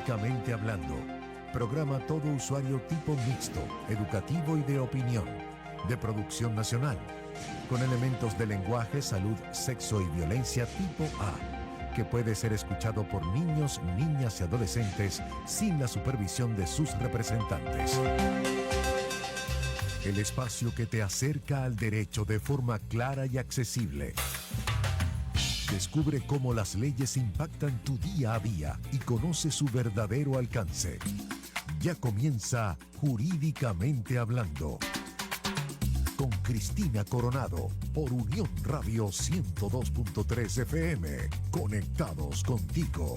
Jurídicamente Hablando, programa todo usuario tipo mixto, educativo y de opinión, de producción nacional, con elementos de lenguaje, salud, sexo y violencia tipo A, que puede ser escuchado por niños, niñas y adolescentes sin la supervisión de sus representantes. El espacio que te acerca al derecho de forma clara y accesible. Descubre cómo las leyes impactan tu día a día y conoce su verdadero alcance. Ya comienza Jurídicamente Hablando. Con Cristina Coronado por Unión Radio 102.3 FM. Conectados contigo.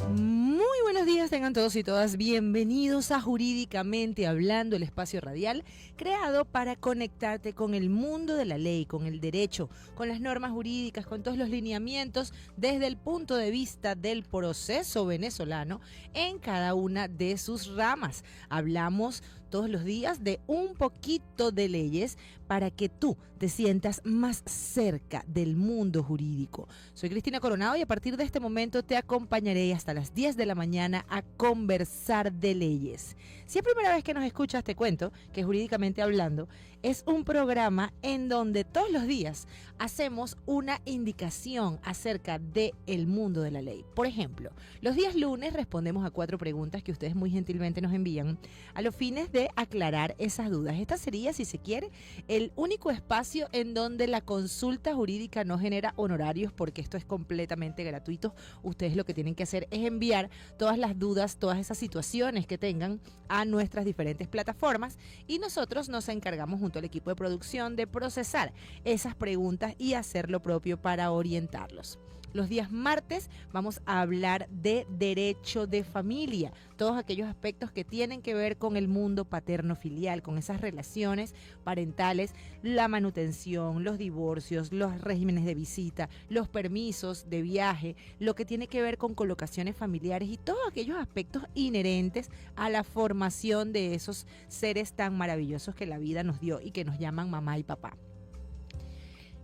Muy buenos días, tengan todos y todas bienvenidos a Jurídicamente Hablando, el espacio radial creado para conectarte con el mundo de la ley, con el derecho, con las normas jurídicas, con todos los lineamientos desde el punto de vista del proceso venezolano en cada una de sus ramas. Hablamos todos los días de un poquito de leyes para que tú te sientas más cerca del mundo jurídico. Soy Cristina Coronado y a partir de este momento te acompañaré hasta las 10 de la mañana a conversar de leyes. Si es primera vez que nos escuchas, te cuento que Jurídicamente Hablando es un programa en donde todos los días hacemos una indicación acerca del mundo de la ley. Por ejemplo, los días lunes respondemos a 4 preguntas que ustedes muy gentilmente nos envían a los fines de aclarar esas dudas. Esta sería, si se quiere, el único espacio en donde la consulta jurídica no genera honorarios, porque esto es completamente gratuito. Ustedes lo que tienen que hacer es enviar todas las dudas, todas esas situaciones que tengan a nuestras diferentes plataformas y nosotros nos encargamos junto al equipo de producción de procesar esas preguntas y hacer lo propio para orientarlos. Los días martes vamos a hablar de derecho de familia, todos aquellos aspectos que tienen que ver con el mundo paterno-filial, con esas relaciones parentales, la manutención, los divorcios, los regímenes de visita, los permisos de viaje, lo que tiene que ver con colocaciones familiares y todos aquellos aspectos inherentes a la formación de esos seres tan maravillosos que la vida nos dio y que nos llaman mamá y papá.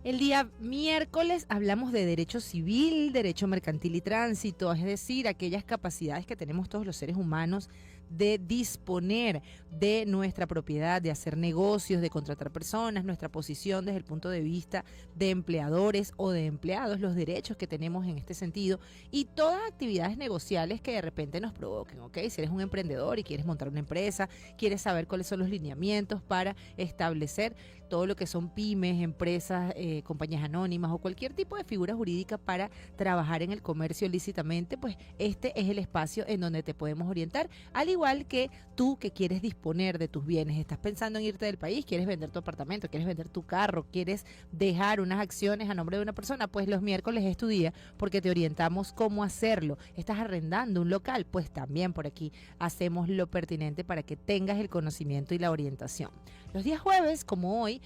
El día miércoles hablamos de derecho civil, derecho mercantil y tránsito, es decir, aquellas capacidades que tenemos todos los seres humanos de disponer de nuestra propiedad, de hacer negocios, de contratar personas, nuestra posición desde el punto de vista de empleadores o de empleados, los derechos que tenemos en este sentido y todas actividades negociales que de repente nos provoquen, ¿ok? Si eres un emprendedor y quieres montar una empresa, quieres saber cuáles son los lineamientos para establecer todo lo que son pymes, empresas, compañías anónimas o cualquier tipo de figura jurídica para trabajar en el comercio lícitamente, pues este es el espacio en donde te podemos orientar, al igual que tú que quieres disponer de tus bienes, estás pensando en irte del país, quieres vender tu apartamento, quieres vender tu carro, quieres dejar unas acciones a nombre de una persona, pues los miércoles es tu día porque te orientamos cómo hacerlo. Estás arrendando un local, pues también por aquí hacemos lo pertinente para que tengas el conocimiento y la orientación. Los días jueves, como hoy,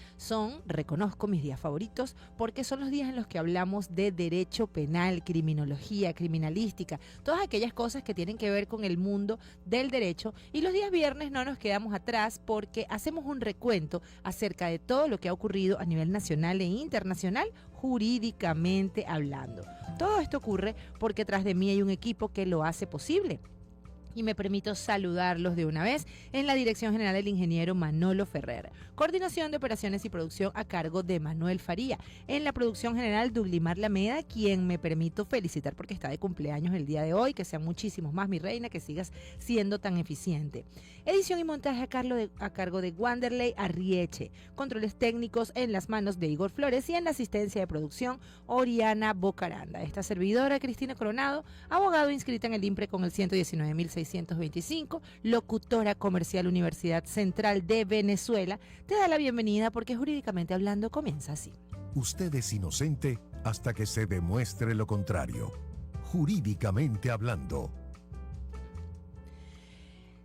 reconozco mis días favoritos porque son los días en los que hablamos de derecho penal, criminología, criminalística, todas aquellas cosas que tienen que ver con el mundo del derecho. Y los días viernes no nos quedamos atrás porque hacemos un recuento acerca de todo lo que ha ocurrido a nivel nacional e internacional, jurídicamente hablando. Todo esto ocurre porque tras de mí hay un equipo que lo hace posible. Y me permito saludarlos de una vez en la dirección general del ingeniero Manolo Ferrer. Coordinación de operaciones y producción a cargo de Manuel Faría. En la producción general, Duglimar Lameda, quien me permito felicitar porque está de cumpleaños el día de hoy. Que sean muchísimos más, mi reina, que sigas siendo tan eficiente. Edición y montaje a cargo de Wanderley Arrieche. Controles técnicos en las manos de Igor Flores y en la asistencia de producción, Oriana Bocaranda. Esta servidora, Cristina Coronado, abogado inscrita en el IMPRE con el 119.625, locutora comercial Universidad Central de Venezuela, te da la bienvenida porque Jurídicamente Hablando comienza así. Usted es inocente hasta que se demuestre lo contrario. Jurídicamente Hablando.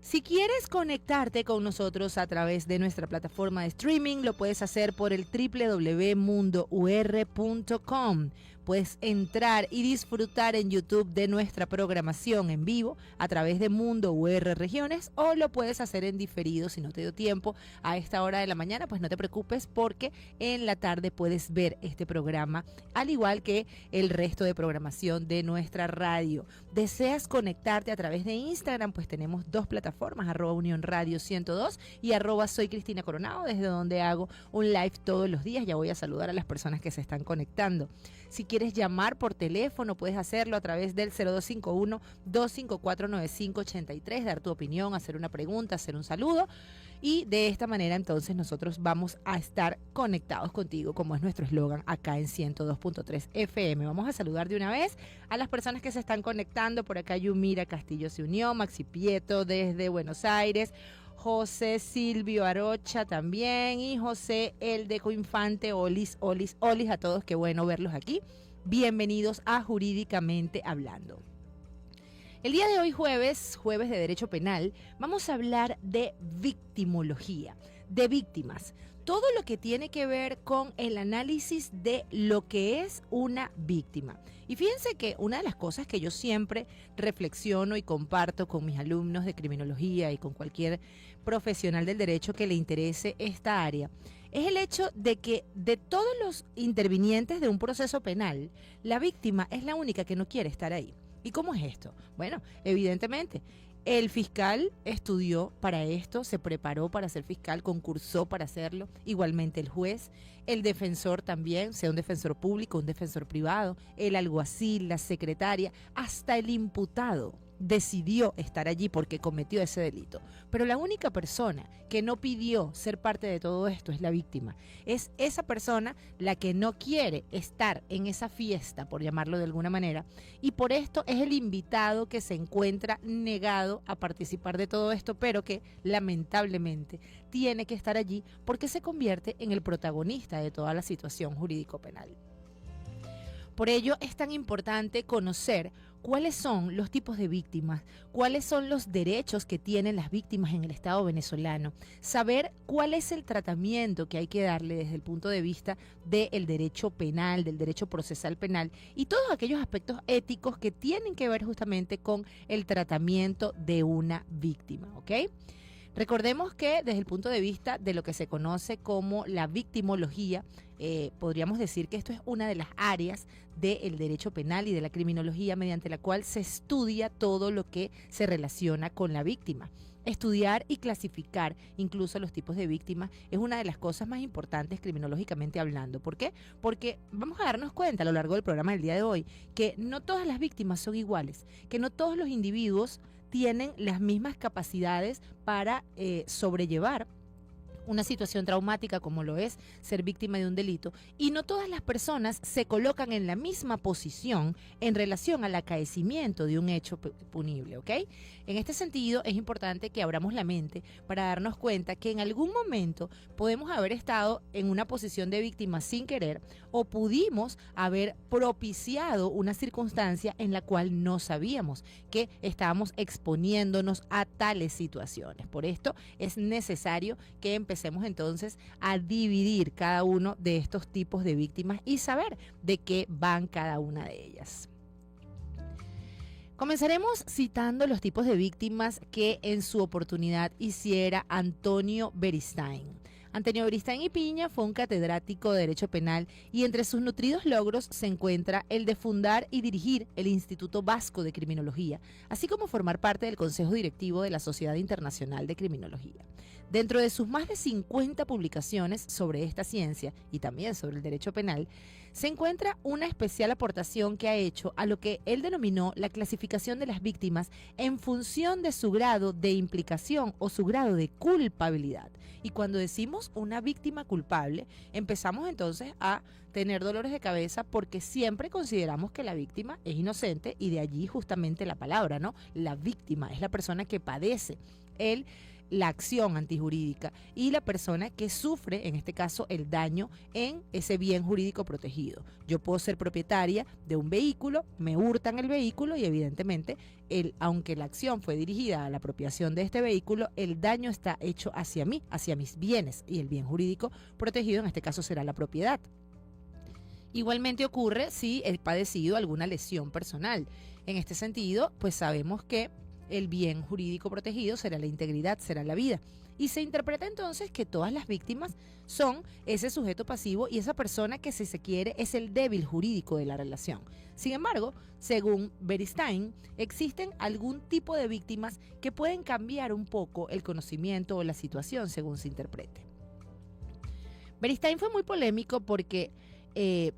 Si quieres conectarte con nosotros a través de nuestra plataforma de streaming, lo puedes hacer por el www.mundour.com. Puedes entrar y disfrutar en YouTube de nuestra programación en vivo a través de Mundo UR Regiones, o lo puedes hacer en diferido si no te dio tiempo a esta hora de la mañana. Pues no te preocupes, porque en la tarde puedes ver este programa, al igual que el resto de programación de nuestra radio. ¿Deseas conectarte a través de Instagram? Pues tenemos dos plataformas, @Unión Radio 102 y @Soy Cristina Coronado, desde donde hago un live todos los días. Ya voy a saludar a las personas que se están conectando. Si quieres llamar por teléfono, puedes hacerlo a través del 0251-254-9583, dar tu opinión, hacer una pregunta, hacer un saludo. Y de esta manera entonces nosotros vamos a estar conectados contigo, como es nuestro eslogan acá en 102.3 FM. Vamos a saludar de una vez a las personas que se están conectando. Por acá Yumira Castillo se unió, Maxi Pieto desde Buenos Aires, José Silvio Arocha también, y José Eldeco Infante, Olis, a todos, qué bueno verlos aquí. Bienvenidos a Jurídicamente Hablando. El día de hoy, jueves de Derecho Penal, vamos a hablar de victimología, de víctimas. Todo lo que tiene que ver con el análisis de lo que es una víctima. Y fíjense que una de las cosas que yo siempre reflexiono y comparto con mis alumnos de criminología y con cualquier profesional del derecho que le interese esta área, es el hecho de que de todos los intervinientes de un proceso penal, la víctima es la única que no quiere estar ahí. ¿Y cómo es esto? Bueno, evidentemente, el fiscal estudió para esto, se preparó para ser fiscal, concursó para hacerlo, igualmente el juez, el defensor también, sea un defensor público, un defensor privado, el alguacil, la secretaria, hasta el imputado decidió estar allí porque cometió ese delito. Pero la única persona que no pidió ser parte de todo esto es la víctima. Es esa persona la que no quiere estar en esa fiesta, por llamarlo de alguna manera, y por esto es el invitado que se encuentra negado a participar de todo esto, pero que lamentablemente tiene que estar allí porque se convierte en el protagonista de toda la situación jurídico-penal. Por ello es tan importante conocer cuáles son los tipos de víctimas, cuáles son los derechos que tienen las víctimas en el Estado venezolano, saber cuál es el tratamiento que hay que darle desde el punto de vista del derecho penal, del derecho procesal penal y todos aquellos aspectos éticos que tienen que ver justamente con el tratamiento de una víctima, ¿ok? Recordemos que desde el punto de vista de lo que se conoce como la victimología, podríamos decir que esto es una de las áreas del derecho penal y de la criminología mediante la cual se estudia todo lo que se relaciona con la víctima. Estudiar y clasificar incluso los tipos de víctimas es una de las cosas más importantes criminológicamente hablando. ¿Por qué? Porque vamos a darnos cuenta a lo largo del programa del día de hoy que no todas las víctimas son iguales, que no todos los individuos tienen las mismas capacidades para sobrellevar una situación traumática como lo es ser víctima de un delito, y no todas las personas se colocan en la misma posición en relación al acaecimiento de un hecho punible, ¿ok? En este sentido es importante que abramos la mente para darnos cuenta que en algún momento podemos haber estado en una posición de víctima sin querer o pudimos haber propiciado una circunstancia en la cual no sabíamos que estábamos exponiéndonos a tales situaciones. Por esto es necesario que empecemos entonces a dividir cada uno de estos tipos de víctimas y saber de qué van cada una de ellas. Comenzaremos citando los tipos de víctimas que en su oportunidad hiciera Antonio Beristain. Antonio Beristain y Piña fue un catedrático de Derecho Penal y entre sus nutridos logros se encuentra el de fundar y dirigir el Instituto Vasco de Criminología, así como formar parte del Consejo Directivo de la Sociedad Internacional de Criminología. Dentro de sus más de 50 publicaciones sobre esta ciencia y también sobre el derecho penal, se encuentra una especial aportación que ha hecho a lo que él denominó la clasificación de las víctimas en función de su grado de implicación o su grado de culpabilidad. Y cuando decimos una víctima culpable, empezamos entonces a tener dolores de cabeza porque siempre consideramos que la víctima es inocente y de allí justamente la palabra, ¿no? La víctima es la persona que padece la acción antijurídica y la persona que sufre, en este caso, el daño en ese bien jurídico protegido. Yo puedo ser propietaria de un vehículo, me hurtan el vehículo y evidentemente, aunque la acción fue dirigida a la apropiación de este vehículo, el daño está hecho hacia mí, hacia mis bienes, y el bien jurídico protegido en este caso será la propiedad. Igualmente ocurre si he padecido alguna lesión personal. En este sentido, pues sabemos que el bien jurídico protegido será la integridad, será la vida. Y se interpreta entonces que todas las víctimas son ese sujeto pasivo y esa persona que, si se quiere, es el débil jurídico de la relación. Sin embargo, según Beristain, existen algún tipo de víctimas que pueden cambiar un poco el conocimiento o la situación según se interprete. Beristain fue muy polémico porque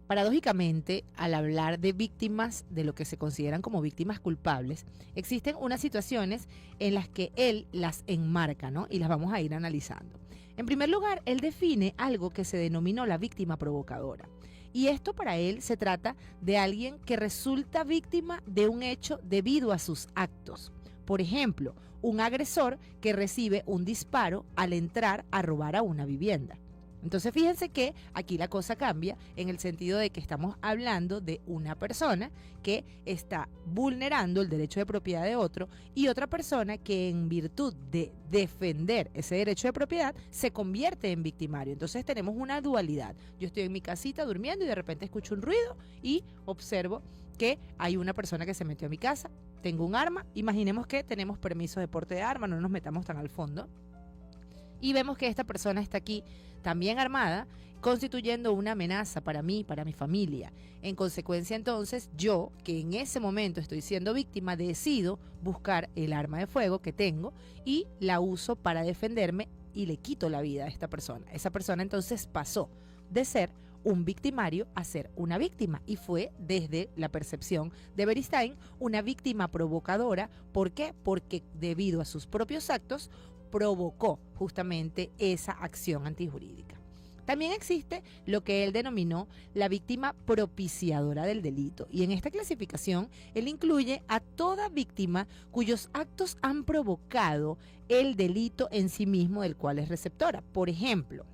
paradójicamente, al hablar de víctimas, de lo que se consideran como víctimas culpables, existen unas situaciones en las que él las enmarca, ¿no? Y las vamos a ir analizando. En primer lugar, él define algo que se denominó la víctima provocadora. Y esto para él se trata de alguien que resulta víctima de un hecho debido a sus actos. Por ejemplo, un agresor que recibe un disparo al entrar a robar a una vivienda. Entonces fíjense que aquí la cosa cambia en el sentido de que estamos hablando de una persona que está vulnerando el derecho de propiedad de otro y otra persona que, en virtud de defender ese derecho de propiedad, se convierte en victimario. Entonces tenemos una dualidad. Yo estoy en mi casita durmiendo y de repente escucho un ruido y observo que hay una persona que se metió a mi casa, tengo un arma, imaginemos que tenemos permiso de porte de arma, no nos metamos tan al fondo, y vemos que esta persona está aquí también armada, constituyendo una amenaza para mí, para mi familia. En consecuencia, entonces, yo, que en ese momento estoy siendo víctima, decido buscar el arma de fuego que tengo y la uso para defenderme y le quito la vida a esta persona. Esa persona entonces pasó de ser un victimario a ser una víctima, y fue, desde la percepción de Beristain, una víctima provocadora. ¿Por qué? Porque debido a sus propios actos provocó justamente esa acción antijurídica. También existe lo que él denominó la víctima propiciadora del delito, y en esta clasificación él incluye a toda víctima cuyos actos han provocado el delito en sí mismo del cual es receptora. Por ejemplo,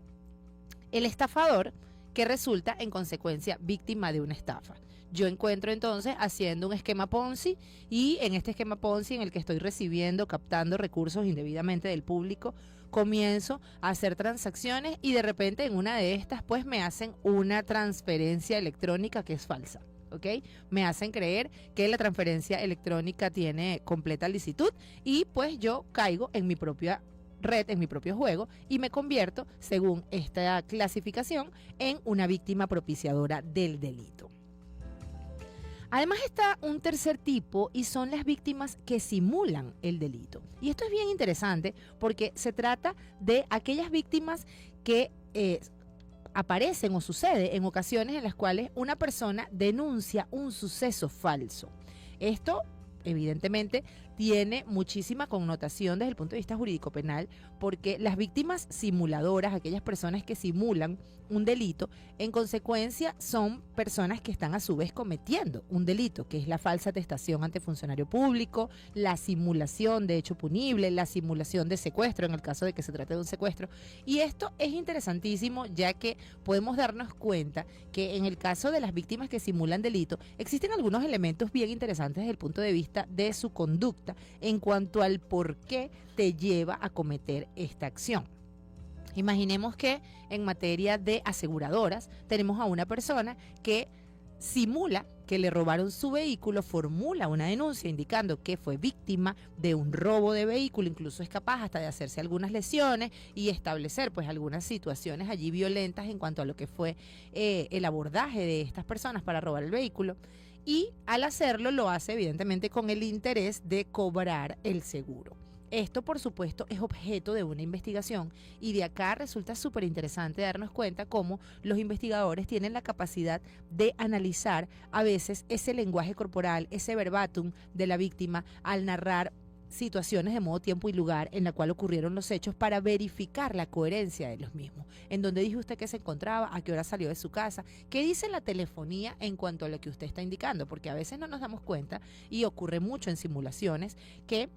el estafador que resulta en consecuencia víctima de una estafa. Yo encuentro entonces haciendo un esquema Ponzi, y en este esquema Ponzi en el que estoy recibiendo, captando recursos indebidamente del público, comienzo a hacer transacciones y de repente en una de estas pues me hacen una transferencia electrónica que es falsa. ¿Ok? Me hacen creer que la transferencia electrónica tiene completa licitud y pues yo caigo en mi propia red, en mi propio juego, y me convierto, según esta clasificación, en una víctima propiciadora del delito. Además está un tercer tipo, y son las víctimas que simulan el delito. Y esto es bien interesante porque se trata de aquellas víctimas que aparecen o sucede en ocasiones en las cuales una persona denuncia un suceso falso. Esto evidentemente tiene muchísima connotación desde el punto de vista jurídico penal, porque las víctimas simuladoras, aquellas personas que simulan un delito, en consecuencia son personas que están a su vez cometiendo un delito, que es la falsa atestación ante funcionario público, la simulación de hecho punible, la simulación de secuestro en el caso de que se trate de un secuestro. Y esto es interesantísimo, ya que podemos darnos cuenta que en el caso de las víctimas que simulan delito existen algunos elementos bien interesantes desde el punto de vista de su conducta en cuanto al por qué te lleva a cometer esta acción. Imaginemos que en materia de aseguradoras tenemos a una persona que simula que le robaron su vehículo, formula una denuncia indicando que fue víctima de un robo de vehículo, incluso es capaz hasta de hacerse algunas lesiones y establecer pues algunas situaciones allí violentas en cuanto a lo que fue el abordaje de estas personas para robar el vehículo. Y al hacerlo lo hace evidentemente con el interés de cobrar el seguro. Esto, por supuesto, es objeto de una investigación, y de acá resulta súper interesante darnos cuenta cómo los investigadores tienen la capacidad de analizar a veces ese lenguaje corporal, ese verbatim de la víctima al narrar situaciones de modo, tiempo y lugar en la cual ocurrieron los hechos, para verificar la coherencia de los mismos. ¿En dónde dijo usted que se encontraba? ¿A qué hora salió de su casa? ¿Qué dice la telefonía en cuanto a lo que usted está indicando? Porque a veces no nos damos cuenta, y ocurre mucho en simulaciones, que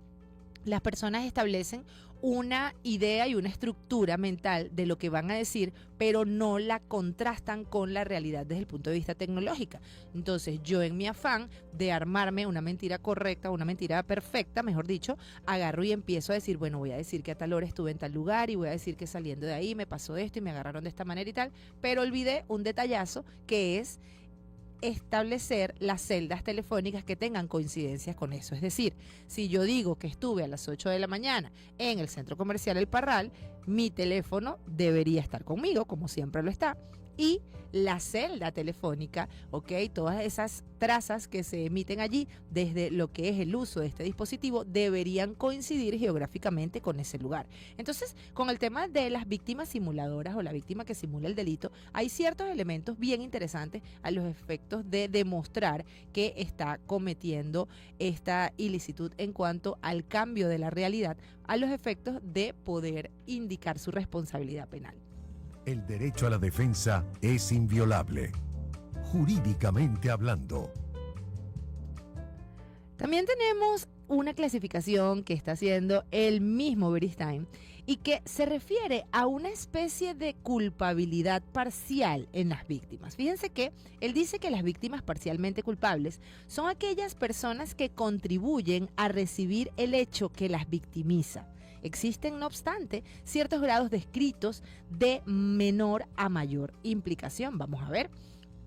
las personas establecen una idea y una estructura mental de lo que van a decir, pero no la contrastan con la realidad desde el punto de vista tecnológico. Entonces, yo en mi afán de armarme una mentira correcta, una mentira perfecta, mejor dicho, agarro y empiezo a decir, bueno, voy a decir que a tal hora estuve en tal lugar y voy a decir que saliendo de ahí me pasó esto y me agarraron de esta manera y tal, pero olvidé un detallazo que es establecer las celdas telefónicas que tengan coincidencias con eso. Es decir, si yo digo que estuve a las 8 de la mañana en el centro comercial El Parral, mi teléfono debería estar conmigo, como siempre lo está, y la celda telefónica, ¿ok? Todas esas trazas que se emiten allí desde lo que es el uso de este dispositivo deberían coincidir geográficamente con ese lugar. Entonces, con el tema de las víctimas simuladoras o la víctima que simula el delito, hay ciertos elementos bien interesantes a los efectos de demostrar que está cometiendo esta ilicitud en cuanto al cambio de la realidad, a los efectos de poder indicar su responsabilidad penal. El derecho a la defensa es inviolable, jurídicamente hablando. También tenemos una clasificación que está haciendo el mismo Beristain y que se refiere a una especie de culpabilidad parcial en las víctimas. Fíjense que él dice que las víctimas parcialmente culpables son aquellas personas que contribuyen a recibir el hecho que las victimiza. Existen, no obstante, ciertos grados descritos de menor a mayor implicación. Vamos a ver.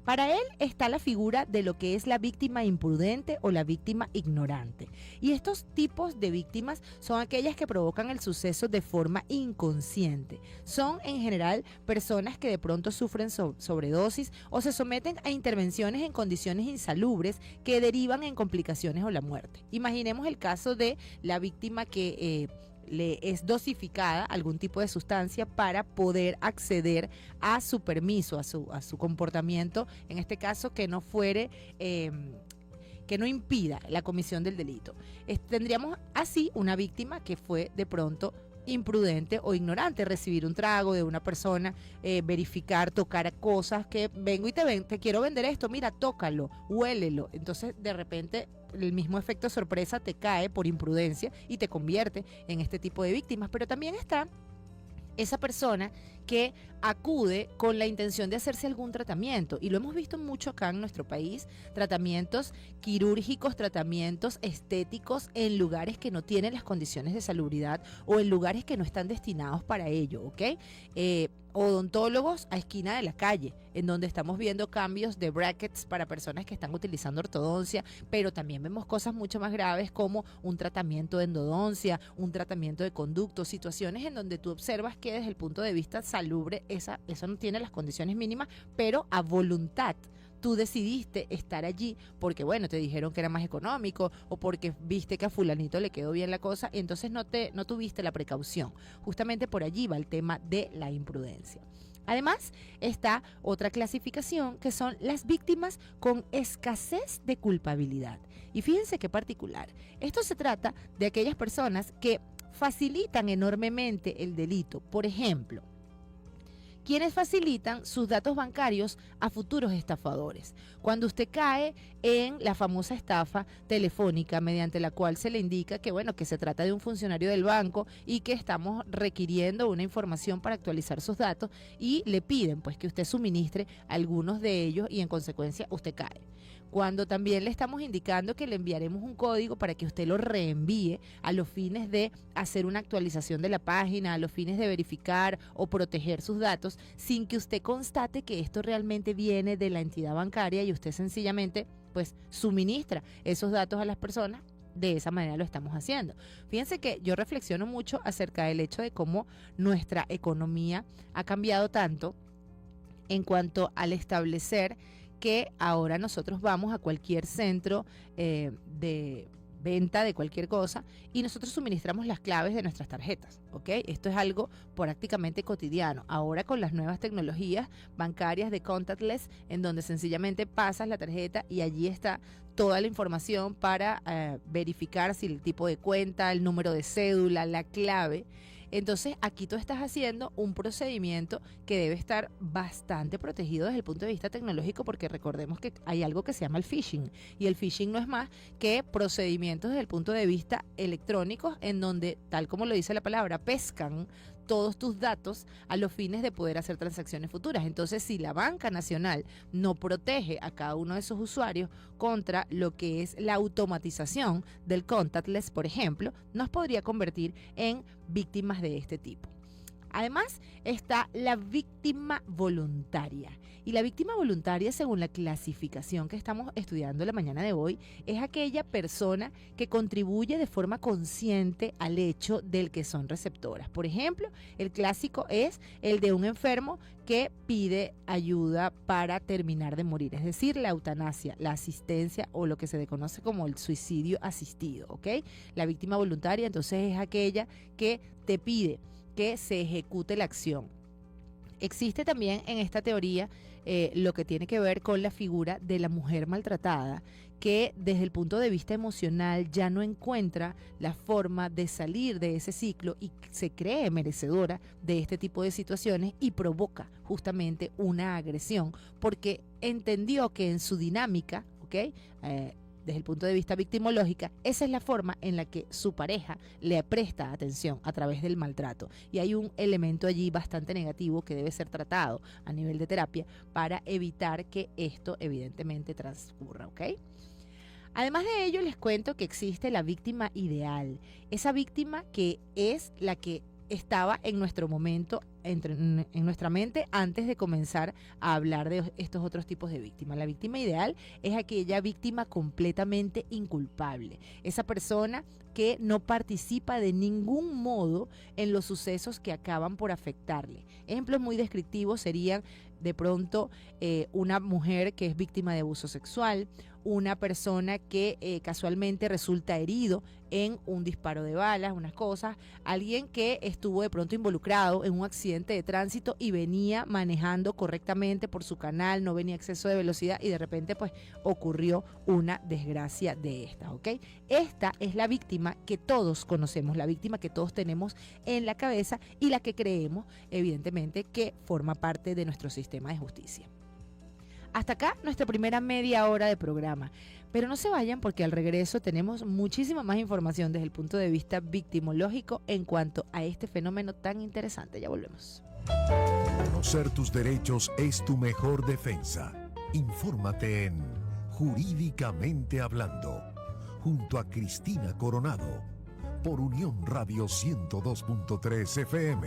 Para él está la figura de lo que es la víctima imprudente o la víctima ignorante. Y estos tipos de víctimas son aquellas que provocan el suceso de forma inconsciente. Son en general personas que de pronto sufren sobredosis o se someten a intervenciones en condiciones insalubres que derivan en complicaciones o la muerte. Imaginemos el caso de la víctima que le es dosificada algún tipo de sustancia para poder acceder a su permiso, a su comportamiento, en este caso que no fuere, que no impida la comisión del delito. Tendríamos así una víctima que fue de pronto imprudente o ignorante, recibir un trago de una persona, verificar, tocar cosas que vengo y te quiero vender esto, mira, tócalo, huélelo. Entonces de repente el mismo efecto sorpresa te cae por imprudencia y te convierte en este tipo de víctimas. Pero también está esa persona que acude con la intención de hacerse algún tratamiento, y lo hemos visto mucho acá en nuestro país, tratamientos quirúrgicos, tratamientos estéticos en lugares que no tienen las condiciones de salubridad o en lugares que no están destinados para ello, ¿ok? Odontólogos a esquina de la calle, en donde estamos viendo cambios de brackets para personas que están utilizando ortodoncia, pero también vemos cosas mucho más graves como un tratamiento de endodoncia, un tratamiento de conducto, situaciones en donde tú observas que desde el punto de vista salubre, eso no tiene las condiciones mínimas, pero a voluntad tú decidiste estar allí porque, bueno, te dijeron que era más económico o porque viste que a fulanito le quedó bien la cosa y entonces no tuviste la precaución. Justamente por allí va el tema de la imprudencia. Además, está otra clasificación que son las víctimas con escasez de culpabilidad. Y fíjense qué particular. Esto se trata de aquellas personas que facilitan enormemente el delito. Por ejemplo, quienes facilitan sus datos bancarios a futuros estafadores. Cuando usted cae en la famosa estafa telefónica mediante la cual se le indica que, bueno, que se trata de un funcionario del banco y que estamos requiriendo una información para actualizar sus datos y le piden pues que usted suministre algunos de ellos y en consecuencia usted cae. Cuando también le estamos indicando que le enviaremos un código para que usted lo reenvíe a los fines de hacer una actualización de la página, a los fines de verificar o proteger sus datos, sin que usted constate que esto realmente viene de la entidad bancaria y usted sencillamente pues suministra esos datos a las personas. De esa manera lo estamos haciendo. Fíjense que yo reflexiono mucho acerca del hecho de cómo nuestra economía ha cambiado tanto en cuanto al establecer que ahora nosotros vamos a cualquier centro de venta de cualquier cosa y nosotros suministramos las claves de nuestras tarjetas, ¿ok? Esto es algo prácticamente cotidiano. Ahora con las nuevas tecnologías bancarias de contactless, en donde sencillamente pasas la tarjeta y allí está toda la información para verificar si el tipo de cuenta, el número de cédula, la clave. Entonces aquí tú estás haciendo un procedimiento que debe estar bastante protegido desde el punto de vista tecnológico, porque recordemos que hay algo que se llama el phishing, y el phishing no es más que procedimientos desde el punto de vista electrónico en donde, tal como lo dice la palabra, pescan todos tus datos a los fines de poder hacer transacciones futuras. Entonces, si la banca nacional no protege a cada uno de sus usuarios contra lo que es la automatización del contactless, por ejemplo, nos podría convertir en víctimas de este tipo. Además, está la víctima voluntaria. Y la víctima voluntaria, según la clasificación que estamos estudiando la mañana de hoy, es aquella persona que contribuye de forma consciente al hecho del que son receptoras. Por ejemplo, el clásico es el de un enfermo que pide ayuda para terminar de morir, es decir, la eutanasia, la asistencia o lo que se conoce como el suicidio asistido, ¿ok? La víctima voluntaria, entonces, es aquella que te pide que se ejecute la acción. Existe también en esta teoría lo que tiene que ver con la figura de la mujer maltratada, que desde el punto de vista emocional ya no encuentra la forma de salir de ese ciclo y se cree merecedora de este tipo de situaciones y provoca justamente una agresión porque entendió que en su dinámica, ¿ok? Desde el punto de vista victimológica, esa es la forma en la que su pareja le presta atención a través del maltrato. Y hay un elemento allí bastante negativo que debe ser tratado a nivel de terapia para evitar que esto evidentemente transcurra, ¿ok? Además de ello, les cuento que existe la víctima ideal. Esa víctima que es la que estaba en nuestro momento, en nuestra mente, antes de comenzar a hablar de estos otros tipos de víctimas. La víctima ideal es aquella víctima completamente inculpable, esa persona que no participa de ningún modo en los sucesos que acaban por afectarle. Ejemplos muy descriptivos serían de pronto una mujer que es víctima de abuso sexual, una persona que casualmente resulta herido en un disparo de balas, unas cosas, alguien que estuvo de pronto involucrado en un accidente de tránsito y venía manejando correctamente por su canal, no venía a exceso de velocidad y de repente pues ocurrió una desgracia de estas, ¿ok? Esta es la víctima que todos conocemos, la víctima que todos tenemos en la cabeza y la que creemos evidentemente que forma parte de nuestro sistema de justicia. Hasta acá nuestra primera media hora de programa, pero no se vayan porque al regreso tenemos muchísima más información desde el punto de vista victimológico en cuanto a este fenómeno tan interesante. Ya volvemos. Conocer tus derechos es tu mejor defensa. Infórmate en Jurídicamente Hablando, junto a Cristina Coronado, por Unión Radio 102.3 FM.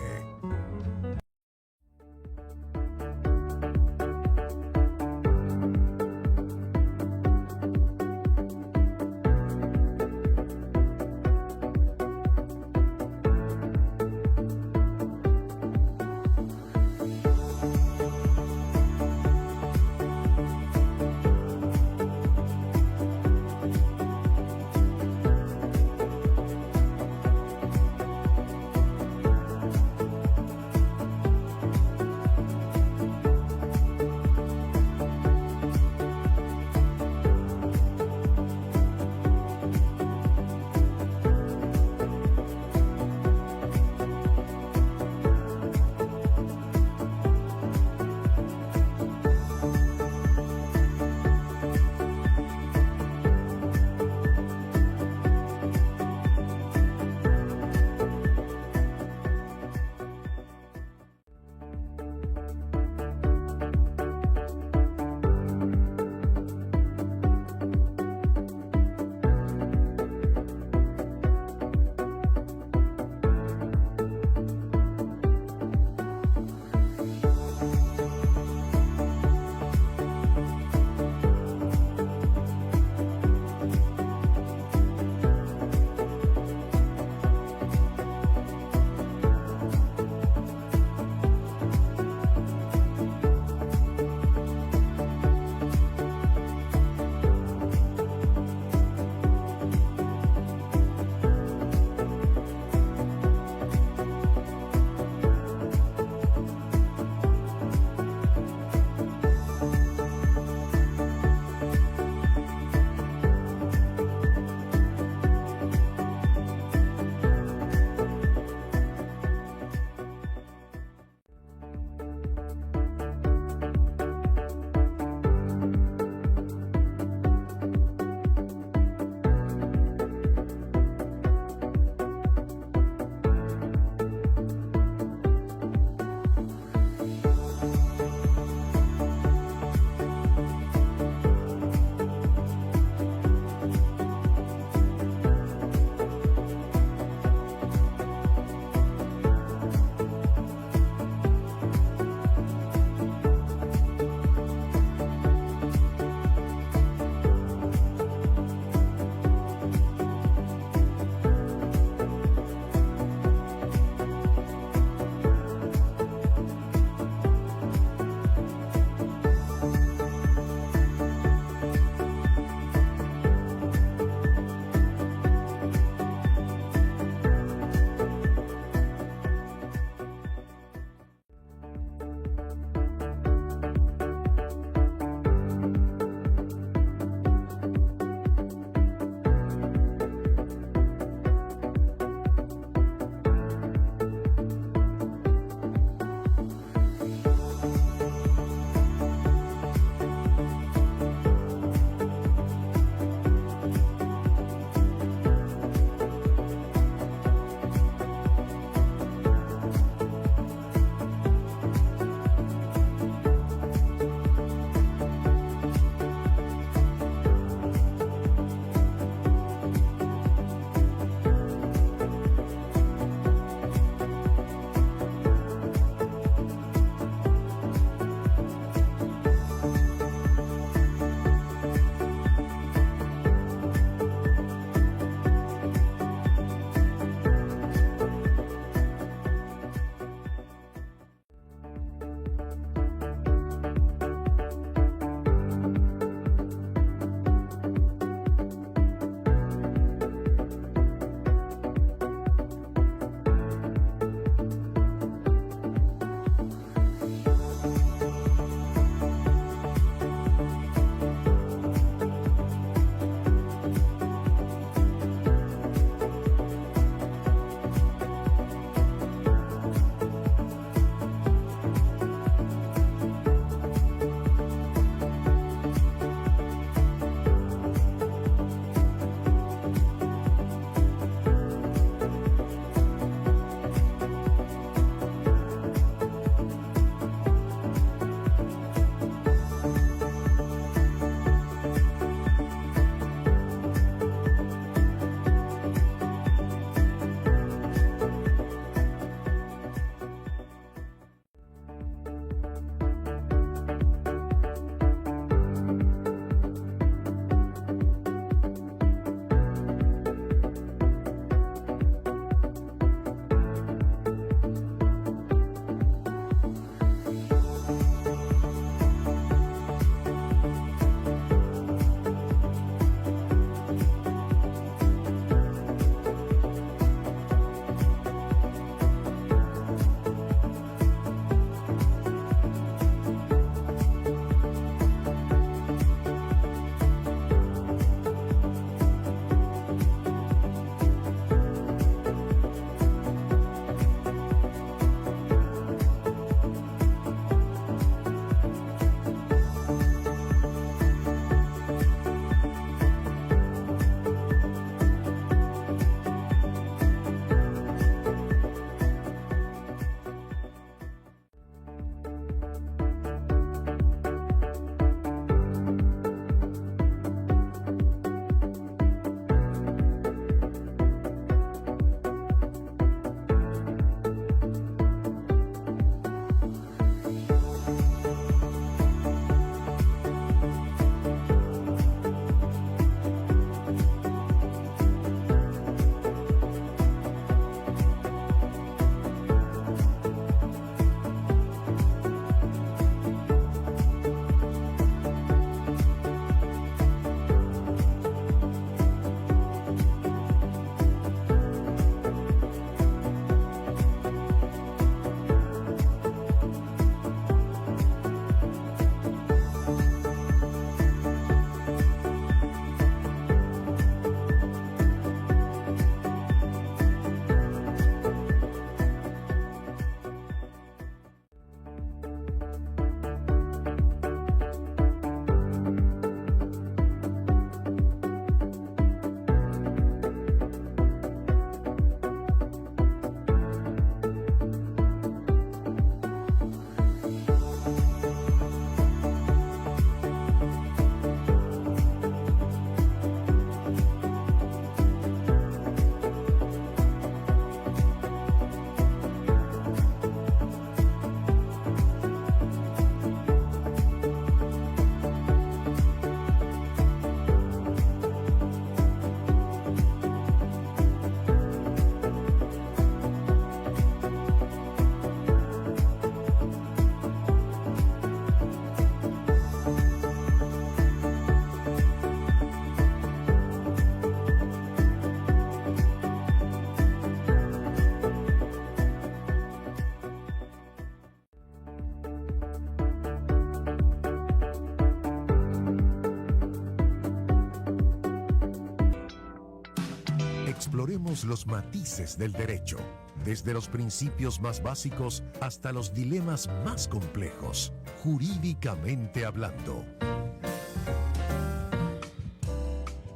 exploremos los matices del derecho, desde los principios más básicos hasta los dilemas más complejos, jurídicamente hablando.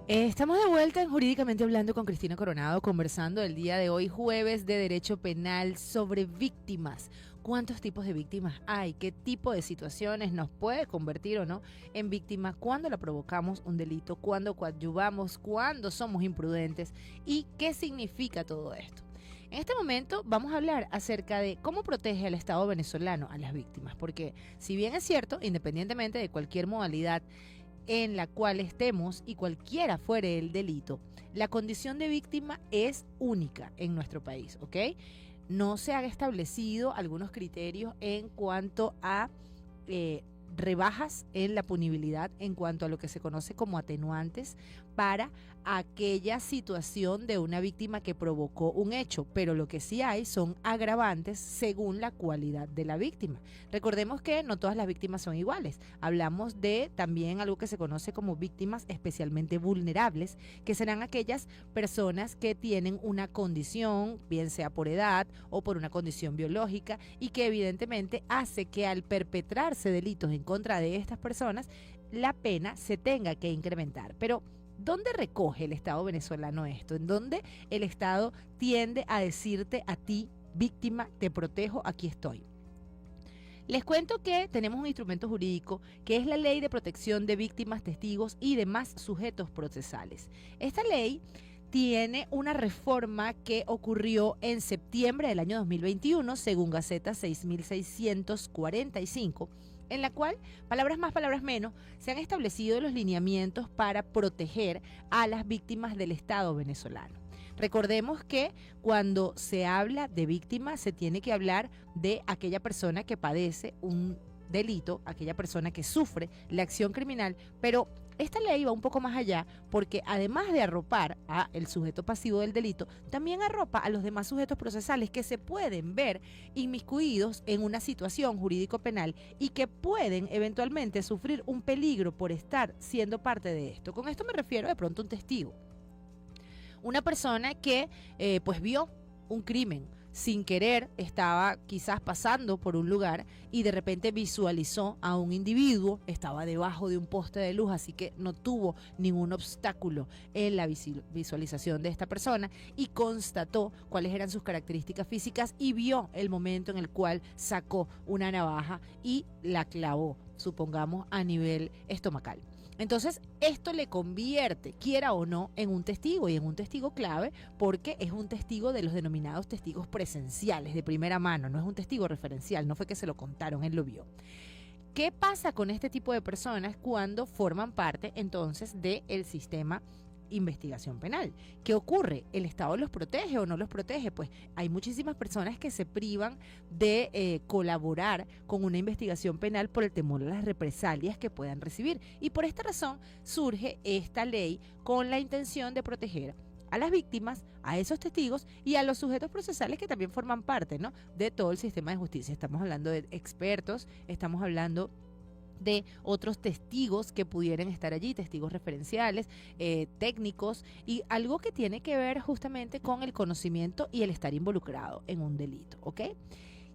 Estamos de vuelta en Jurídicamente Hablando con Cristina Coronado, conversando el día de hoy, jueves de Derecho Penal, sobre víctimas. ¿Cuántos tipos de víctimas hay? ¿Qué tipo de situaciones nos puede convertir o no en víctima? ¿Cuándo la provocamos un delito? ¿Cuándo coadyuvamos? ¿Cuándo somos imprudentes? ¿Y qué significa todo esto? En este momento vamos a hablar acerca de cómo protege el Estado venezolano a las víctimas, porque si bien es cierto, independientemente de cualquier modalidad en la cual estemos y cualquiera fuere el delito, la condición de víctima es única en nuestro país, ¿ok? No se han establecido algunos criterios en cuanto a rebajas en la punibilidad, en cuanto a lo que se conoce como atenuantes para aquella situación de una víctima que provocó un hecho, pero lo que sí hay son agravantes según la cualidad de la víctima. Recordemos que no todas las víctimas son iguales. Hablamos de también algo que se conoce como víctimas especialmente vulnerables, que serán aquellas personas que tienen una condición, bien sea por edad o por una condición biológica, y que evidentemente hace que al perpetrarse delitos en contra de estas personas, la pena se tenga que incrementar. Pero ¿dónde recoge el Estado venezolano esto? ¿En dónde el Estado tiende a decirte a ti, víctima, te protejo, aquí estoy? Les cuento que tenemos un instrumento jurídico que es la Ley de Protección de Víctimas, Testigos y demás sujetos procesales. Esta ley tiene una reforma que ocurrió en septiembre del año 2021, según Gaceta 6645, en la cual, palabras más, palabras menos, se han establecido los lineamientos para proteger a las víctimas del Estado venezolano. Recordemos que cuando se habla de víctima, se tiene que hablar de aquella persona que padece un delito, aquella persona que sufre la acción criminal, pero esta ley va un poco más allá porque además de arropar a el sujeto pasivo del delito, también arropa a los demás sujetos procesales que se pueden ver inmiscuidos en una situación jurídico-penal y que pueden eventualmente sufrir un peligro por estar siendo parte de esto. Con esto me refiero de pronto a un testigo. Una persona que pues vio un crimen, sin querer estaba quizás pasando por un lugar y de repente visualizó a un individuo, estaba debajo de un poste de luz, así que no tuvo ningún obstáculo en la visualización de esta persona y constató cuáles eran sus características físicas y vio el momento en el cual sacó una navaja y la clavó, supongamos, a nivel estomacal. Entonces, esto le convierte, quiera o no, en un testigo y en un testigo clave porque es un testigo de los denominados testigos presenciales de primera mano, no es un testigo referencial, no fue que se lo contaron, él lo vio. ¿Qué pasa con este tipo de personas cuando forman parte entonces del sistema investigación penal? ¿Qué ocurre? ¿El Estado los protege o no los protege? Pues hay muchísimas personas que se privan de colaborar con una investigación penal por el temor a las represalias que puedan recibir. Y por esta razón surge esta ley con la intención de proteger a las víctimas, a esos testigos y a los sujetos procesales que también forman parte, ¿no?, de todo el sistema de justicia. Estamos hablando de expertos, estamos hablando de otros testigos que pudieran estar allí, testigos referenciales, técnicos y algo que tiene que ver justamente con el conocimiento y el estar involucrado en un delito, ¿ok?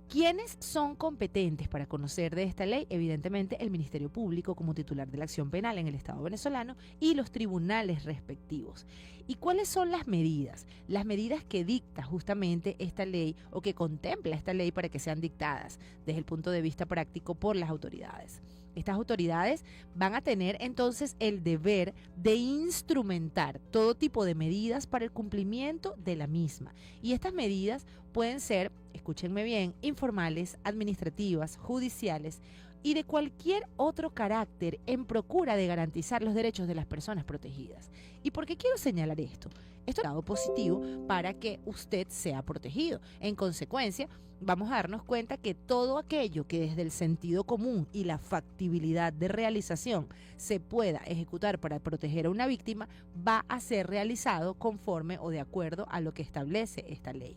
¿Quiénes son competentes para conocer de esta ley? Evidentemente el Ministerio Público como titular de la acción penal en el Estado venezolano y los tribunales respectivos. ¿Y cuáles son las medidas? Las medidas que dicta justamente esta ley o que contempla esta ley para que sean dictadas desde el punto de vista práctico por las autoridades. Estas autoridades van a tener entonces el deber de instrumentar todo tipo de medidas para el cumplimiento de la misma. Y estas medidas pueden ser, escúchenme bien, informales, administrativas, judiciales y de cualquier otro carácter en procura de garantizar los derechos de las personas protegidas. ¿Y por qué quiero señalar esto? Esto es un lado positivo para que usted sea protegido. En consecuencia, vamos a darnos cuenta que todo aquello que desde el sentido común y la factibilidad de realización se pueda ejecutar para proteger a una víctima va a ser realizado conforme o de acuerdo a lo que establece esta ley.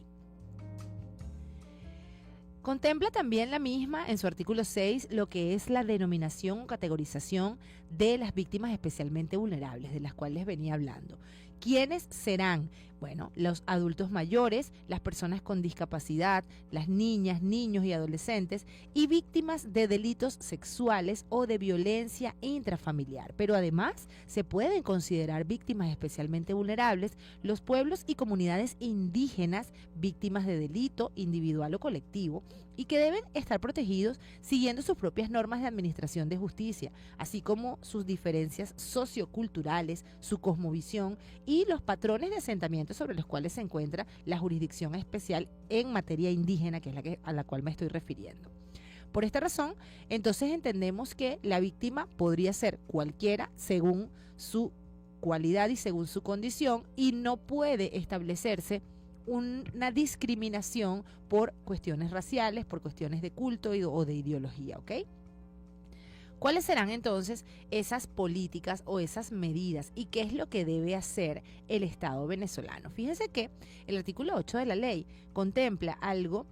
Contempla también la misma en su artículo 6 lo que es la denominación o categorización de las víctimas especialmente vulnerables, de las cuales venía hablando. ¿Quiénes serán Bueno, los adultos mayores, las personas con discapacidad, las niñas, niños y adolescentes y víctimas de delitos sexuales o de violencia intrafamiliar. Pero además se pueden considerar víctimas especialmente vulnerables los pueblos y comunidades indígenas víctimas de delito individual o colectivo y que deben estar protegidos siguiendo sus propias normas de administración de justicia, así como sus diferencias socioculturales, su cosmovisión y los patrones de asentamiento sobre los cuales se encuentra la jurisdicción especial en materia indígena, que es a la cual me estoy refiriendo. Por esta razón, entonces entendemos que la víctima podría ser cualquiera según su cualidad y según su condición y no puede establecerse una discriminación por cuestiones raciales, por cuestiones de culto o de ideología, ¿ok? ¿Cuáles serán entonces esas políticas o esas medidas y qué es lo que debe hacer el Estado venezolano? Fíjense que el artículo 8 de la ley contempla algo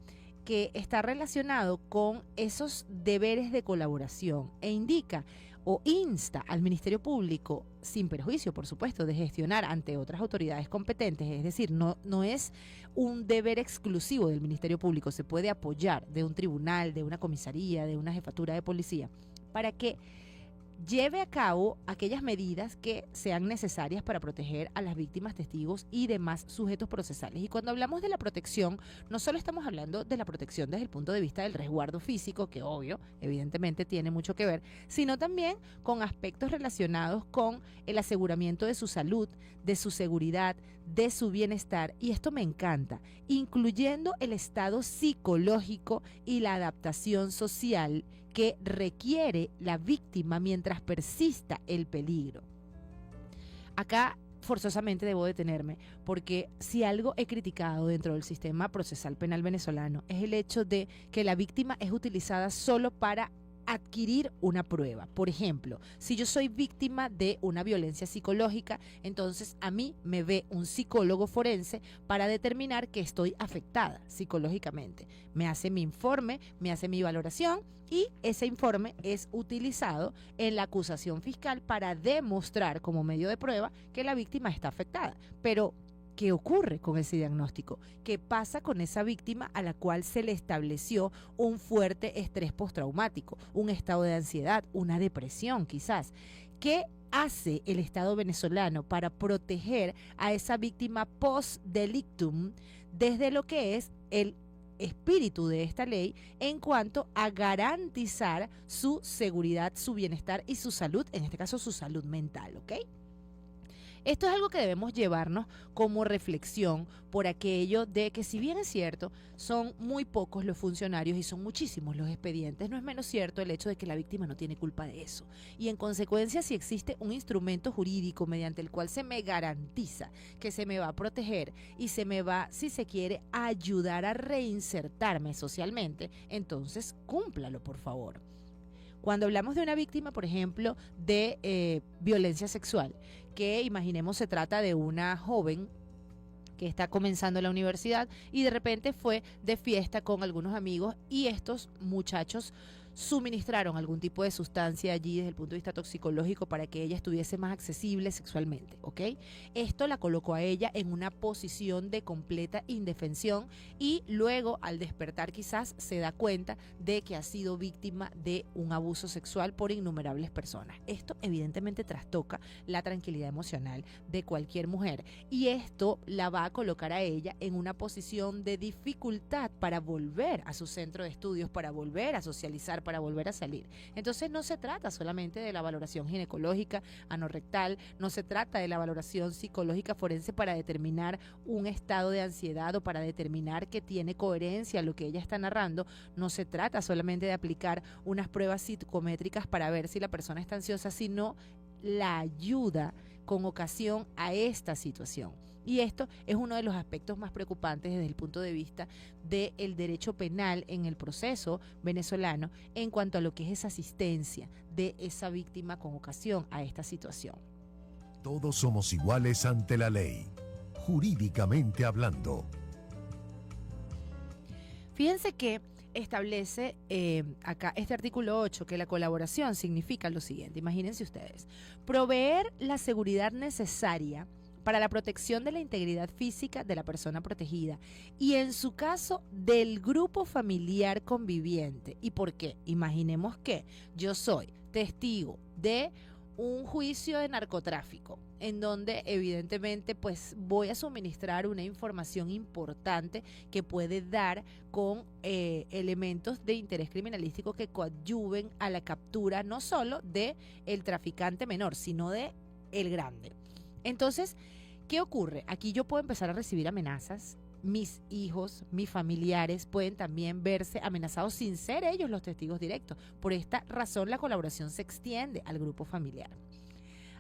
que está relacionado con esos deberes de colaboración e indica o insta al Ministerio Público, sin perjuicio, por supuesto, de gestionar ante otras autoridades competentes, es decir, no es un deber exclusivo del Ministerio Público, se puede apoyar de un tribunal, de una comisaría, de una jefatura de policía, para que lleve a cabo aquellas medidas que sean necesarias para proteger a las víctimas, testigos y demás sujetos procesales. Y cuando hablamos de la protección, no solo estamos hablando de la protección desde el punto de vista del resguardo físico, que obvio, evidentemente tiene mucho que ver, sino también con aspectos relacionados con el aseguramiento de su salud, de su seguridad, de su bienestar, y esto me encanta, incluyendo el estado psicológico y la adaptación social que requiere la víctima mientras persista el peligro. Acá forzosamente debo detenerme, porque si algo he criticado dentro del sistema procesal penal venezolano es el hecho de que la víctima es utilizada solo para adquirir una prueba. Por ejemplo, si yo soy víctima de una violencia psicológica, entonces a mí me ve un psicólogo forense para determinar que estoy afectada psicológicamente. Me hace mi informe, me hace mi valoración y ese informe es utilizado en la acusación fiscal para demostrar como medio de prueba que la víctima está afectada. Pero ¿qué ocurre con ese diagnóstico? ¿Qué pasa con esa víctima a la cual se le estableció un fuerte estrés postraumático, un estado de ansiedad, una depresión quizás? ¿Qué hace el Estado venezolano para proteger a esa víctima post-delictum desde lo que es el espíritu de esta ley en cuanto a garantizar su seguridad, su bienestar y su salud, en este caso su salud mental, ¿ok? Esto es algo que debemos llevarnos como reflexión por aquello de que, si bien es cierto, son muy pocos los funcionarios y son muchísimos los expedientes, no es menos cierto el hecho de que la víctima no tiene culpa de eso. Y en consecuencia, si existe un instrumento jurídico mediante el cual se me garantiza que se me va a proteger y se me va, si se quiere, a ayudar a reinsertarme socialmente, entonces cúmplalo, por favor. Cuando hablamos de una víctima, por ejemplo, de violencia sexual, que imaginemos se trata de una joven que está comenzando la universidad y de repente fue de fiesta con algunos amigos y estos muchachos suministraron algún tipo de sustancia allí desde el punto de vista toxicológico para que ella estuviese más accesible sexualmente, ¿ok? Esto la colocó a ella en una posición de completa indefensión y luego al despertar quizás se da cuenta de que ha sido víctima de un abuso sexual por innumerables personas. Esto evidentemente trastoca la tranquilidad emocional de cualquier mujer y esto la va a colocar a ella en una posición de dificultad para volver a su centro de estudios, para volver a socializar, para volver a salir. Entonces no se trata solamente de la valoración ginecológica anorrectal, no se trata de la valoración psicológica forense para determinar un estado de ansiedad o para determinar que tiene coherencia lo que ella está narrando, no se trata solamente de aplicar unas pruebas psicométricas para ver si la persona está ansiosa, sino la ayuda con ocasión a esta situación. Y esto es uno de los aspectos más preocupantes desde el punto de vista del derecho penal en el proceso venezolano en cuanto a lo que es esa asistencia de esa víctima con ocasión a esta situación. Todos somos iguales ante la ley, jurídicamente hablando. Fíjense que establece acá este artículo 8 que la colaboración significa lo siguiente. Imagínense ustedes, proveer la seguridad necesaria para la protección de la integridad física de la persona protegida y en su caso del grupo familiar conviviente. ¿Y por qué? Imaginemos que yo soy testigo de un juicio de narcotráfico en donde evidentemente pues voy a suministrar una información importante que puede dar con elementos de interés criminalístico que coadyuven a la captura no solo de el traficante menor, sino de el grande. Entonces, ¿qué ocurre? Aquí yo puedo empezar a recibir amenazas. Mis hijos, mis familiares pueden también verse amenazados sin ser ellos los testigos directos. Por esta razón, la colaboración se extiende al grupo familiar.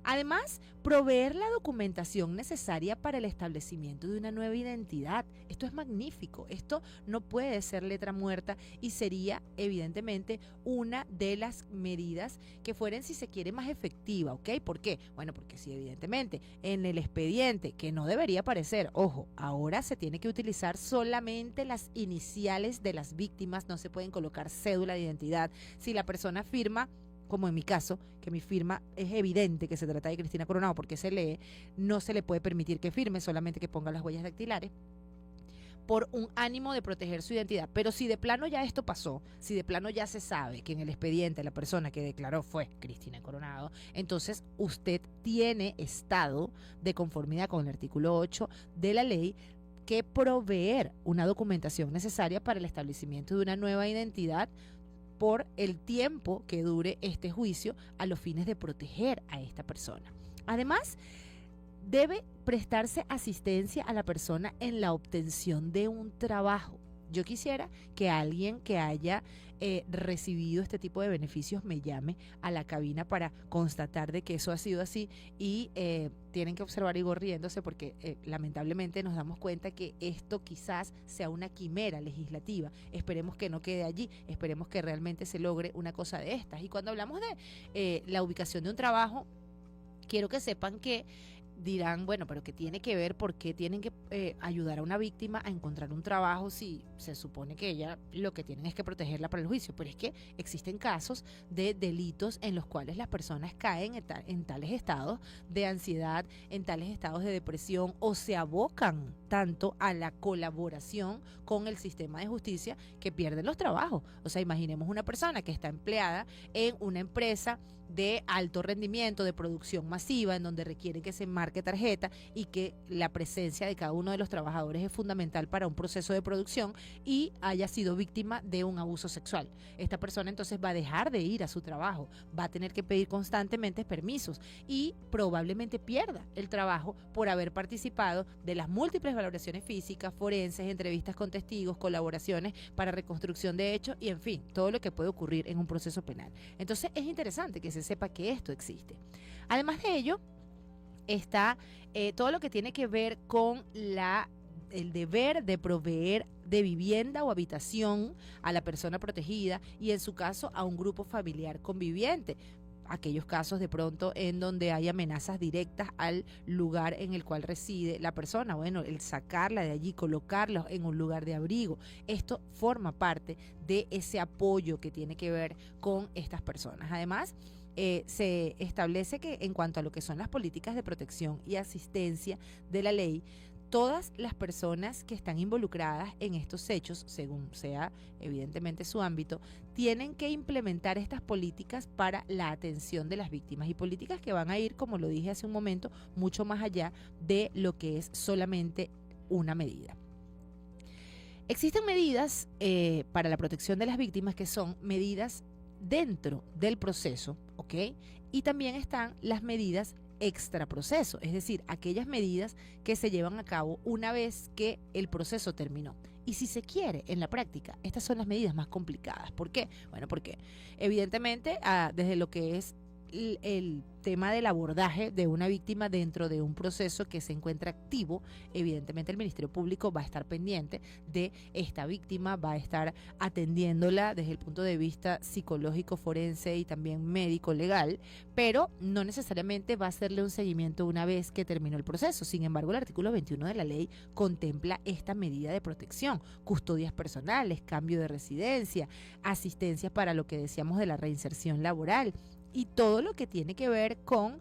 Además, proveer la documentación necesaria para el establecimiento de una nueva identidad. Esto es magnífico. Esto no puede ser letra muerta y sería evidentemente una de las medidas que fueran, si se quiere, más efectiva, ¿ok? ¿Por qué? Bueno, porque si evidentemente en el expediente, que no debería aparecer, ojo, ahora se tiene que utilizar solamente las iniciales de las víctimas, no se pueden colocar cédula de identidad. Si la persona firma, como en mi caso, que mi firma es evidente que se trata de Cristina Coronado porque se lee, no se le puede permitir que firme, solamente que ponga las huellas dactilares, por un ánimo de proteger su identidad. Pero si de plano ya esto pasó, si de plano ya se sabe que en el expediente la persona que declaró fue Cristina Coronado, entonces usted tiene estado de conformidad con el artículo 8 de la ley que proveer una documentación necesaria para el establecimiento de una nueva identidad por el tiempo que dure este juicio a los fines de proteger a esta persona. Además, debe prestarse asistencia a la persona en la obtención de un trabajo. Yo quisiera que alguien que haya recibido este tipo de beneficios me llame a la cabina para constatar de que eso ha sido así y tienen que observar y riéndose porque lamentablemente nos damos cuenta que esto quizás sea una quimera legislativa. Esperemos que no quede allí, esperemos que realmente se logre una cosa de estas. Y cuando hablamos de la ubicación de un trabajo, quiero que sepan que dirán, bueno, pero ¿qué tiene que ver? ¿Por qué tienen que ayudar a una víctima a encontrar un trabajo si se supone que ella lo que tienen es que protegerla para el juicio? Pero es que existen casos de delitos en los cuales las personas caen en tales estados de ansiedad, en tales estados de depresión o se abocan tanto a la colaboración con el sistema de justicia que pierden los trabajos. O sea, imaginemos una persona que está empleada en una empresa de alto rendimiento, de producción masiva, en donde requiere que se marque tarjeta y que la presencia de cada uno de los trabajadores es fundamental para un proceso de producción y haya sido víctima de un abuso sexual. Esta persona entonces va a dejar de ir a su trabajo, va a tener que pedir constantemente permisos y probablemente pierda el trabajo por haber participado de las múltiples valoraciones físicas, forenses, entrevistas con testigos, colaboraciones para reconstrucción de hechos y en fin, todo lo que puede ocurrir en un proceso penal. Entonces es interesante que se sepa que esto existe. Además de ello, está todo lo que tiene que ver con el deber de proveer de vivienda o habitación a la persona protegida y en su caso a un grupo familiar conviviente. Aquellos casos de pronto en donde hay amenazas directas al lugar en el cual reside la persona, bueno, el sacarla de allí, colocarla en un lugar de abrigo, esto forma parte de ese apoyo que tiene que ver con estas personas. Además, se establece que en cuanto a lo que son las políticas de protección y asistencia de la ley, todas las personas que están involucradas en estos hechos, según sea evidentemente su ámbito, tienen que implementar estas políticas para la atención de las víctimas y políticas que van a ir, como lo dije hace un momento, mucho más allá de lo que es solamente una medida. Existen medidas para la protección de las víctimas que son medidas dentro del proceso, ¿ok? Y también están las medidas extraproceso, es decir, aquellas medidas que se llevan a cabo una vez que el proceso terminó. Y si se quiere, en la práctica, estas son las medidas más complicadas. ¿Por qué? Bueno, porque evidentemente desde lo que es el tema del abordaje de una víctima dentro de un proceso que se encuentra activo, evidentemente el Ministerio Público va a estar pendiente de esta víctima, va a estar atendiéndola desde el punto de vista psicológico, forense y también médico legal, pero no necesariamente va a hacerle un seguimiento una vez que terminó el proceso. Sin embargo, el artículo 21 de la ley contempla esta medida de protección: custodias personales, cambio de residencia, asistencia para lo que decíamos de la reinserción laboral, y todo lo que tiene que ver con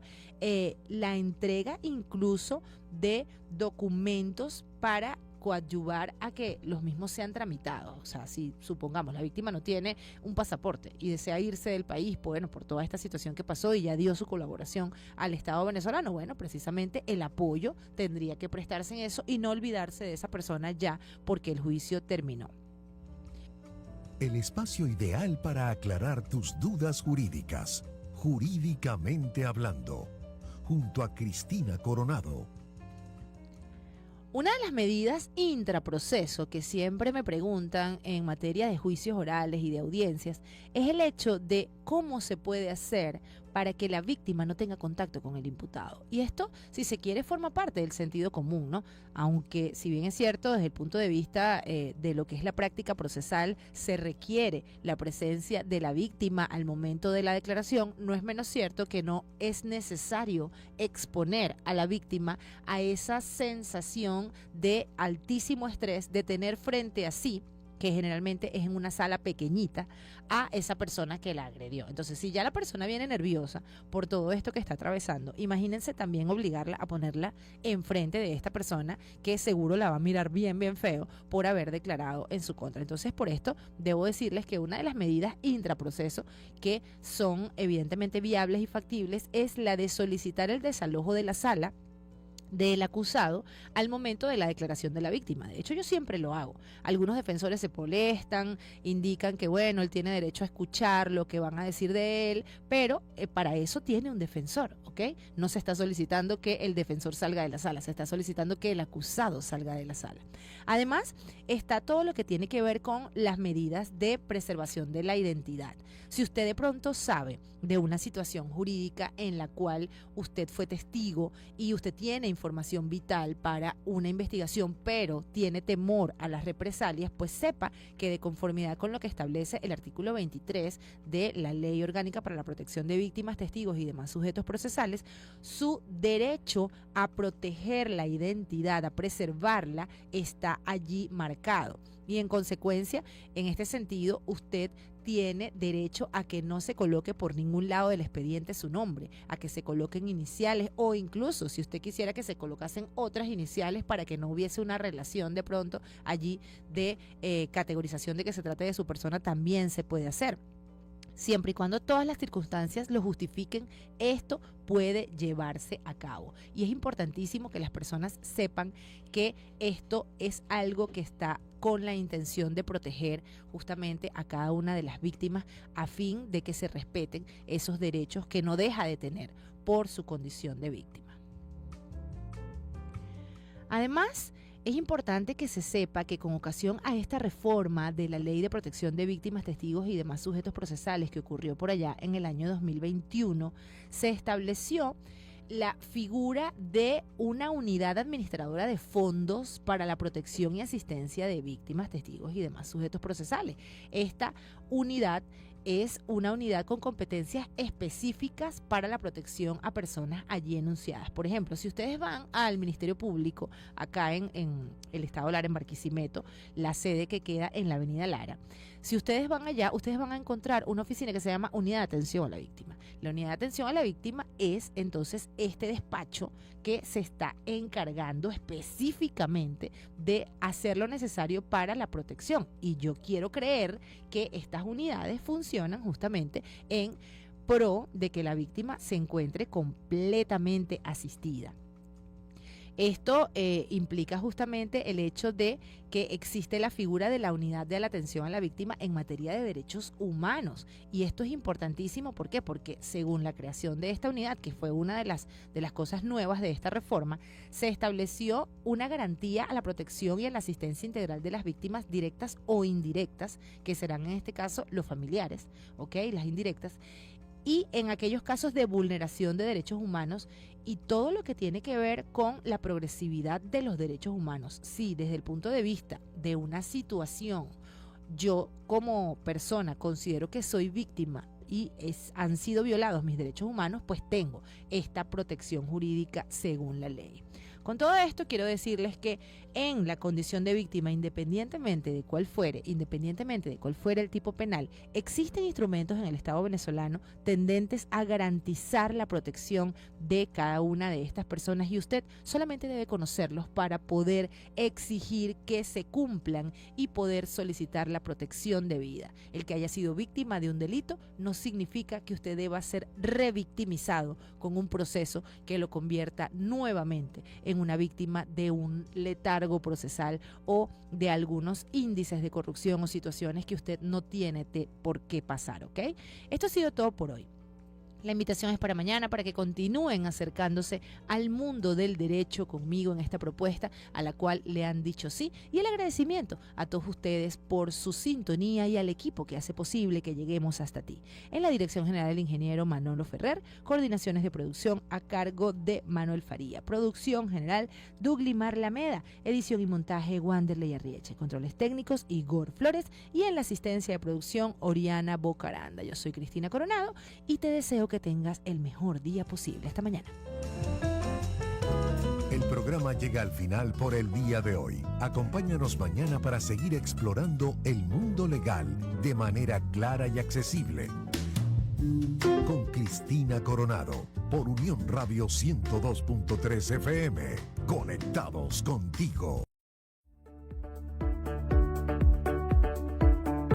la entrega incluso de documentos para coadyuvar a que los mismos sean tramitados. O sea, si supongamos la víctima no tiene un pasaporte y desea irse del país, bueno, por toda esta situación que pasó y ya dio su colaboración al Estado venezolano, bueno, precisamente el apoyo tendría que prestarse en eso y no olvidarse de esa persona ya porque el juicio terminó. El espacio ideal para aclarar tus dudas jurídicas, jurídicamente hablando, junto a Cristina Coronado. Una de las medidas intraproceso que siempre me preguntan en materia de juicios orales y de audiencias es el hecho de cómo se puede hacer para que la víctima no tenga contacto con el imputado. Y esto, si se quiere, forma parte del sentido común, ¿no? Aunque, si bien es cierto, desde el punto de vista de lo que es la práctica procesal, se requiere la presencia de la víctima al momento de la declaración, no es menos cierto que no es necesario exponer a la víctima a esa sensación de altísimo estrés de tener frente a sí, que generalmente es en una sala pequeñita, a esa persona que la agredió. Entonces, si ya la persona viene nerviosa por todo esto que está atravesando, imagínense también obligarla a ponerla enfrente de esta persona que seguro la va a mirar bien, bien feo por haber declarado en su contra. Entonces, por esto, debo decirles que una de las medidas intraproceso que son evidentemente viables y factibles es la de solicitar el desalojo de la sala del acusado al momento de la declaración de la víctima. De hecho, yo siempre lo hago. Algunos defensores se molestan, indican que bueno, él tiene derecho a escuchar lo que van a decir de él, pero para eso tiene un defensor, ¿ok? No se está solicitando que el defensor salga de la sala, se está solicitando que el acusado salga de la sala. Además, está todo lo que tiene que ver con las medidas de preservación de la identidad. Si usted de pronto sabe de una situación jurídica en la cual usted fue testigo y usted tiene información vital para una investigación, pero tiene temor a las represalias, pues sepa que de conformidad con lo que establece el artículo 23 de la Ley Orgánica para la Protección de Víctimas, Testigos y demás sujetos procesales, su derecho a proteger la identidad, a preservarla, está allí marcado. Y en consecuencia, en este sentido, usted tiene derecho a que no se coloque por ningún lado del expediente su nombre, a que se coloquen iniciales o incluso si usted quisiera que se colocasen otras iniciales para que no hubiese una relación de pronto allí de categorización de que se trate de su persona, también se puede hacer. Siempre y cuando todas las circunstancias lo justifiquen, esto puede llevarse a cabo. Y es importantísimo que las personas sepan que esto es algo que está con la intención de proteger justamente a cada una de las víctimas a fin de que se respeten esos derechos que no deja de tener por su condición de víctima. Además, es importante que se sepa que con ocasión a esta reforma de la Ley de Protección de Víctimas, Testigos y demás sujetos procesales que ocurrió por allá en el año 2021, se estableció la figura de una unidad administradora de fondos para la protección y asistencia de víctimas, testigos y demás sujetos procesales. Esta unidad es una unidad con competencias específicas para la protección a personas allí enunciadas. Por ejemplo, si ustedes van al Ministerio Público, acá en el Estado Lara, en Barquisimeto, la sede que queda en la Avenida Lara, si ustedes van allá, ustedes van a encontrar una oficina que se llama Unidad de Atención a la Víctima. La Unidad de Atención a la Víctima es entonces este despacho que se está encargando específicamente de hacer lo necesario para la protección. Y yo quiero creer que estas unidades funcionan justamente en pro de que la víctima se encuentre completamente asistida. Esto implica justamente el hecho de que existe la figura de la unidad de la atención a la víctima en materia de derechos humanos. Y esto es importantísimo, ¿por qué? Porque según la creación de esta unidad, que fue una de las cosas nuevas de esta reforma, se estableció una garantía a la protección y a la asistencia integral de las víctimas directas o indirectas, que serán en este caso los familiares, ¿ok? Las indirectas. Y en aquellos casos de vulneración de derechos humanos y todo lo que tiene que ver con la progresividad de los derechos humanos. Sí, desde el punto de vista de una situación, yo como persona considero que soy víctima y han sido violados mis derechos humanos, pues tengo esta protección jurídica según la ley. Con todo esto quiero decirles que en la condición de víctima, independientemente de cuál fuere el tipo penal, existen instrumentos en el Estado venezolano tendentes a garantizar la protección de cada una de estas personas, y usted solamente debe conocerlos para poder exigir que se cumplan y poder solicitar la protección debida. El que haya sido víctima de un delito no significa que usted deba ser revictimizado con un proceso que lo convierta nuevamente en una víctima de un letargo procesal o de algunos índices de corrupción o situaciones que usted no tiene por qué pasar, ¿ok? Esto ha sido todo por hoy. La invitación es para mañana, para que continúen acercándose al mundo del derecho conmigo en esta propuesta a la cual le han dicho sí, y el agradecimiento a todos ustedes por su sintonía y al equipo que hace posible que lleguemos hasta ti. En la dirección general el ingeniero Manolo Ferrer, coordinaciones de producción a cargo de Manuel Faría, producción general Douglimar Lameda, edición y montaje Wanderley Arrieche, controles técnicos Igor Flores y en la asistencia de producción Oriana Bocaranda. Yo soy Cristina Coronado y te deseo que tengas el mejor día posible. Hasta mañana. El programa llega al final por el día de hoy. Acompáñanos mañana para seguir explorando el mundo legal de manera clara y accesible. Con Cristina Coronado por Unión Radio 102.3 FM. Conectados contigo.